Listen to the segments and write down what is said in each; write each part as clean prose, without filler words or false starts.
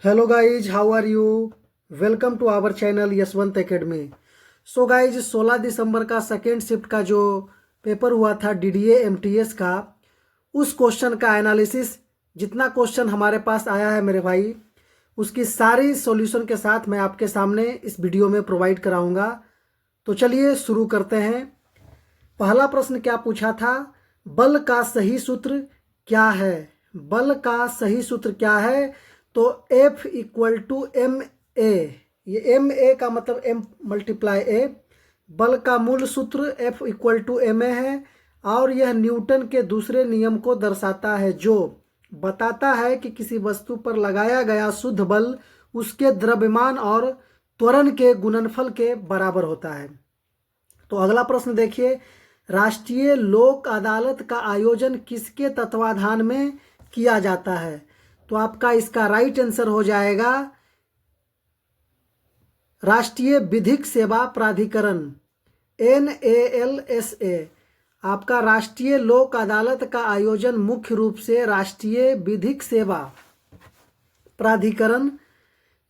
Hello guys, how are you? Welcome to our channel Yashwant academy. So guys, 16 दिसंबर का second shift का जो paper हुआ था डीडीए एमटीएस का, उस क्वेश्चन का एनालिसिस, जितना क्वेश्चन हमारे पास आया है मेरे भाई, उसकी सारी सॉल्यूशन के साथ मैं आपके सामने इस वीडियो में प्रोवाइड कराऊंगा। तो चलिए शुरू करते हैं। पहला प्रश्न क्या पूछा था? बल का सही सूत्र क्या है? बल का सही सूत्र क्या है? तो F equal to M A. ये एम ए का मतलब M मल्टीप्लाई ए। बल का मूल सूत्र F equal to M A है और यह न्यूटन के दूसरे नियम को दर्शाता है, जो बताता है कि किसी वस्तु पर लगाया गया शुद्ध बल उसके द्रव्यमान और त्वरण के गुणनफल के बराबर होता है। तो अगला प्रश्न देखिए, राष्ट्रीय लोक अदालत का आयोजन किसके तत्वाधान में किया जाता है? तो आपका इसका राइट आंसर हो जाएगा राष्ट्रीय विधिक सेवा प्राधिकरण, NALSA। आपका राष्ट्रीय लोक अदालत का आयोजन मुख्य रूप से राष्ट्रीय विधिक सेवा प्राधिकरण,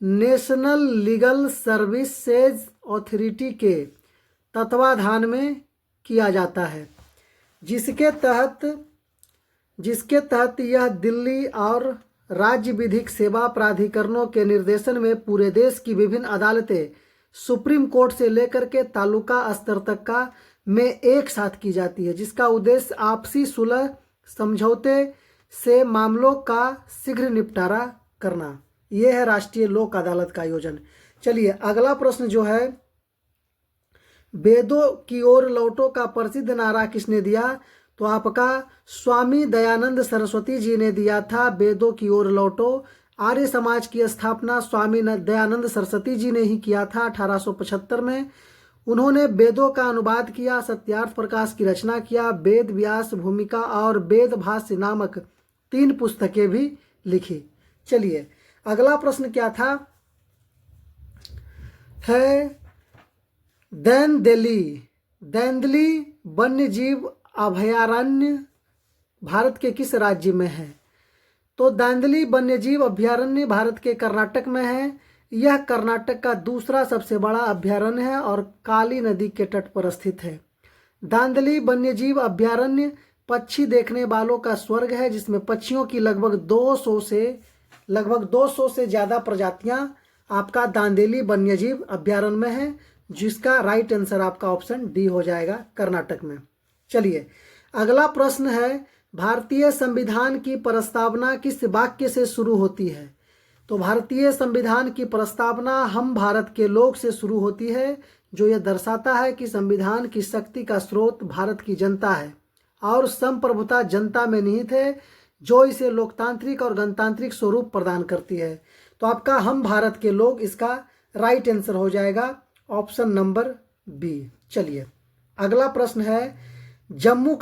नेशनल लीगल सर्विसेज अथॉरिटी के तत्वाधान में किया जाता है, जिसके तहत यह दिल्ली और राज्य विधिक सेवा प्राधिकरणों के निर्देशन में पूरे देश की विभिन्न अदालतें सुप्रीम कोर्ट से लेकर के तालुका स्तर तक का में एक साथ की जाती है, जिसका उद्देश्य आपसी सुलह समझौते से मामलों का शीघ्र निपटारा करना। यह है राष्ट्रीय लोक अदालत का आयोजन। चलिए अगला प्रश्न जो है, वेदों की ओर लौटो का प्रसिद्ध नारा किसने दिया? तो आपका स्वामी दयानंद सरस्वती जी ने दिया था, वेदों की ओर लौटो। आर्य समाज की स्थापना स्वामी दयानंद सरस्वती जी ने ही किया था 1875 में। उन्होंने वेदों का अनुवाद किया, सत्यार्थ प्रकाश की रचना किया, वेद व्यास भूमिका और वेद भाष्य नामक 3 पुस्तकें भी लिखी। चलिए अगला प्रश्न क्या था? है दैंदली वन्य जीव अभयारण्य भारत के किस राज्य में है? तो दैंदली वन्यजीव अभयारण्य भारत के कर्नाटक में है। यह कर्नाटक का दूसरा सबसे बड़ा अभयारण्य है और काली नदी के तट पर स्थित है। दांदली वन्यजीव अभयारण्य पक्षी देखने वालों का स्वर्ग है, जिसमें पक्षियों की लगभग 200 से ज़्यादा प्रजातियां आपका दांदेली वन्यजीव अभयारण्य में है, जिसका राइट आंसर आपका ऑप्शन डी हो जाएगा, कर्नाटक में। चलिए अगला प्रश्न है, भारतीय संविधान की प्रस्तावना किस वाक्य से शुरू होती है? तो भारतीय संविधान की प्रस्तावना हम भारत के लोग से शुरू होती है, जो यह दर्शाता है कि संविधान की शक्ति का स्रोत भारत की जनता है और संप्रभुता जनता में निहित है, जो इसे लोकतांत्रिक और गणतांत्रिक स्वरूप प्रदान करती है। तो आपका हम भारत के लोग, इसका राइट आंसर हो जाएगा ऑप्शन नंबर बी। चलिए अगला प्रश्न है, जम्मू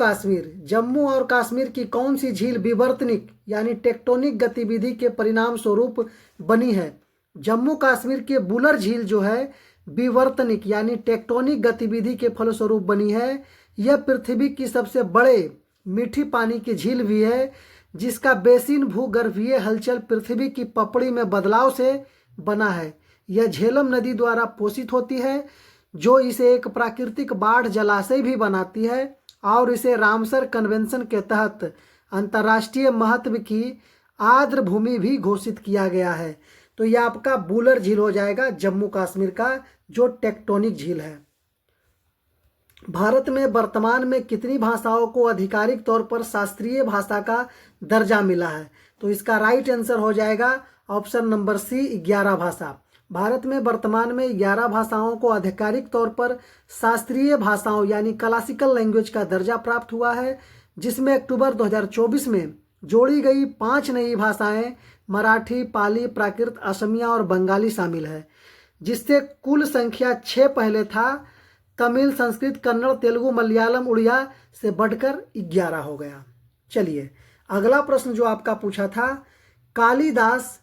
और कश्मीर की कौन सी झील विवर्तनिक यानी टेक्टोनिक गतिविधि के परिणाम स्वरूप बनी है? जम्मू कश्मीर के बुलर झील जो है विवर्तनिक यानी टेक्टोनिक गतिविधि के फलस्वरूप बनी है। यह पृथ्वी की सबसे बड़े मीठी पानी की झील भी है, जिसका बेसिन भूगर्भीय हलचल पृथ्वी की पपड़ी में बदलाव से बना है। यह झेलम नदी द्वारा पोषित होती है, जो इसे एक प्राकृतिक बाढ़ जलाशय भी बनाती है और इसे रामसर कन्वेंशन के तहत अंतर्राष्ट्रीय महत्व की आर्द्र भूमि भी घोषित किया गया है। तो यह आपका बुलर झील हो जाएगा, जम्मू कश्मीर का जो टेक्टोनिक झील है। भारत में वर्तमान में कितनी भाषाओं को आधिकारिक तौर पर शास्त्रीय भाषा का दर्जा मिला है? तो इसका राइट आंसर हो जाएगा ऑप्शन नंबर सी, 11 भाषा। भारत में वर्तमान में 11 भाषाओं को आधिकारिक तौर पर शास्त्रीय भाषाओं यानी क्लासिकल लैंग्वेज का दर्जा प्राप्त हुआ है, जिसमें अक्टूबर 2024 में जोड़ी गई 5 नई भाषाएं मराठी, पाली, प्राकृत, असमिया और बंगाली शामिल है, जिससे कुल संख्या 6 पहले था। तमिल, संस्कृत, कन्नड़, तेलुगु, मलयालम, उड़िया से बढ़कर 11 हो गया। चलिए अगला प्रश्न जो आपका पूछा था, कालिदास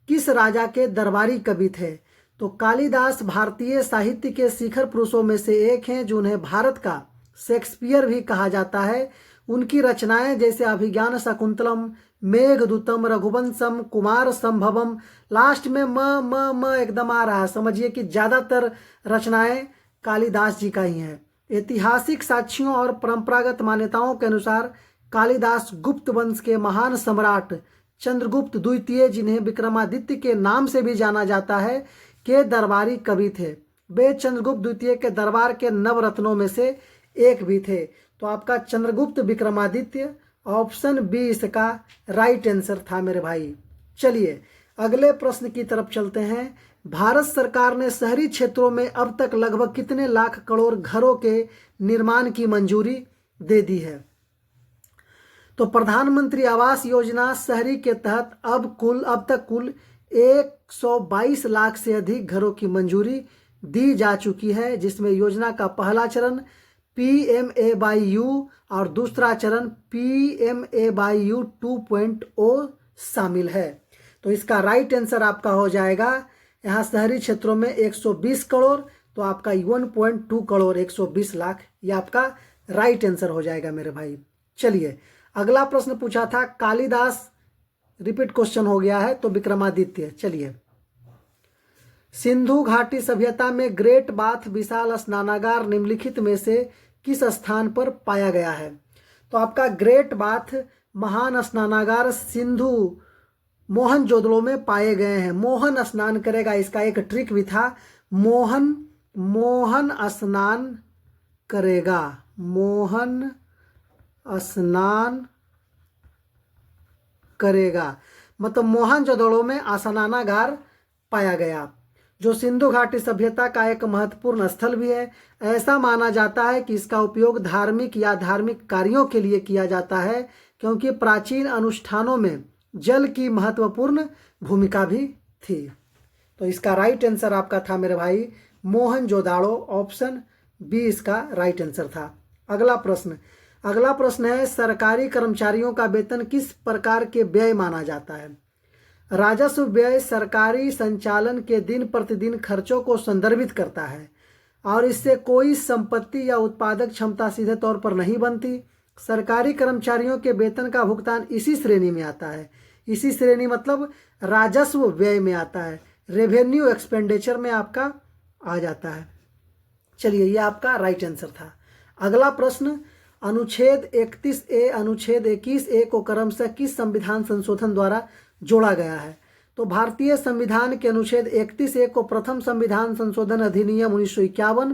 किस राजा के दरबारी कवि थे? तो कालिदास भारतीय साहित्य के शिखर पुरुषों में से एक हैं, जिन्हें भारत का शेक्सपियर भी कहा जाता है। उनकी रचनाएं जैसे अभिज्ञान शाकुंतलम, मेघदूतम, रघुवंशम, कुमार संभवम। लास्ट में म एकदम आ रहा है, समझिए कि ज़्यादातर रचनाएं कालिदास जी का ही हैं। ऐतिहासिक साक्ष्यों और परंपरागत मान्यताओं के अनुसार कालिदास गुप्त वंश के महान सम्राट चंद्रगुप्त द्वितीय, जिन्हें विक्रमादित्य के नाम से भी जाना जाता है, के दरबारी कवि थे। वे चंद्रगुप्त द्वितीय के दरबार के नवरत्नों में से एक भी थे। तो आपका चंद्रगुप्त विक्रमादित्य ऑप्शन बी इसका राइट आंसर था मेरे भाई। चलिए अगले प्रश्न की तरफ चलते हैं। भारत सरकार ने शहरी क्षेत्रों में अब तक लगभग कितने लाख करोड़ घरों के निर्माण की मंजूरी दे दी है? तो प्रधानमंत्री आवास योजना शहरी के तहत अब तक कुल 122 लाख से अधिक घरों की मंजूरी दी जा चुकी है, जिसमें योजना का पहला चरण PMAYU और दूसरा चरण PMAYU 2.0 शामिल है। तो इसका राइट आंसर आपका हो जाएगा यहाँ शहरी क्षेत्रों में 120 करोड़, तो आपका 1.2 करोड़ 120 लाख, ये आपका राइट आंसर हो जाएगा मेरे भाई। चलिए अगला प्रश्न पूछा था कालिदास, रिपीट क्वेश्चन हो गया है, तो विक्रमादित्य। चलिए सिंधु घाटी सभ्यता में ग्रेट बाथ विशाल स्नानागार निम्नलिखित में से किस स्थान पर पाया गया है? तो आपका ग्रेट बाथ महान स्नानागार सिंधु मोहनजोदड़ो में पाए गए हैं। मोहन स्नान करेगा, इसका एक ट्रिक भी था, मोहन स्नान करेगा, मोहन स्नान करेगा, मतलब मोहनजोदड़ो में स्नानागार पाया गया, जो सिंधु घाटी सभ्यता का एक महत्वपूर्ण स्थल भी है। ऐसा माना जाता है कि इसका उपयोग धार्मिक या धार्मिक कार्यों के लिए किया जाता है, क्योंकि प्राचीन अनुष्ठानों में जल की महत्वपूर्ण भूमिका भी थी। तो इसका राइट आंसर आपका था मेरे भाई मोहनजोदाड़ो, ऑप्शन बी इसका राइट आंसर था। अगला प्रश्न है सरकारी कर्मचारियों का वेतन किस प्रकार के व्यय माना जाता है? राजस्व व्यय सरकारी संचालन के दिन प्रतिदिन खर्चों को संदर्भित करता है और इससे कोई संपत्ति या उत्पादक क्षमता सीधे तौर पर नहीं बनती। सरकारी कर्मचारियों के वेतन का भुगतान इसी श्रेणी में आता है। इसी श्रेणी मतलब राजस्व व्यय में आता है, रेवेन्यू एक्सपेंडिचर में आपका आ जाता है। चलिए ये आपका राइट आंसर था। अगला प्रश्न अनुच्छेद 31A अनुच्छेद 21A को क्रमशः किस संविधान संशोधन द्वारा जोड़ा गया है? तो भारतीय संविधान के अनुच्छेद 31A को प्रथम संविधान संशोधन अधिनियम 1951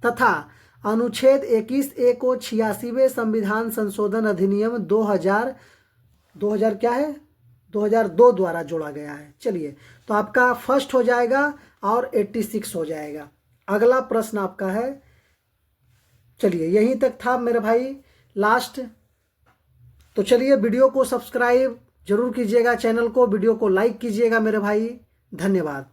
तथा अनुच्छेद 21A को 86वें संविधान संशोधन अधिनियम 2002 द्वारा जोड़ा गया है। चलिए तो आपका फर्स्ट हो जाएगा और 86 हो जाएगा। अगला प्रश्न आपका है, चलिए यहीं तक था मेरे भाई लास्ट। तो चलिए वीडियो को सब्सक्राइब जरूर कीजिएगा, चैनल को, वीडियो को लाइक कीजिएगा मेरे भाई। धन्यवाद।